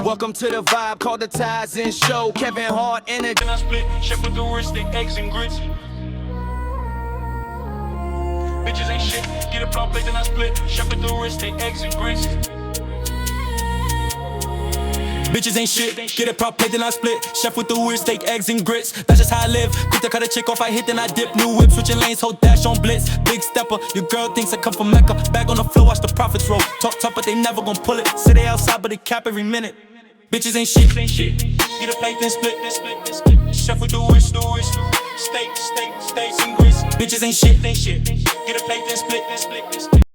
Welcome to the vibe called the Ties In Show. Kevin Hart in it. Then I split, chef with the wrist, steak, eggs and grits. Bitches ain't shit, get a plot plate, then I split, chef with the wrist, steak, eggs and grits. Bitches ain't shit, get a prop plate, then I split. Chef with the weird steak, eggs and grits. That's just how I live. Quick to cut a chick off, I hit, then I dip. New whip, switching lanes, whole dash on blitz. Big stepper, your girl thinks I come from Mecca. Bag on the floor, watch the profits roll. Talk tough, but they never gon' pull it. Say they outside, but they cap every minute. Bitches ain't shit, Get a plate, then split, chef with the wrist, steak, steaks and grits. bitches ain't shit. Get a plate, then split,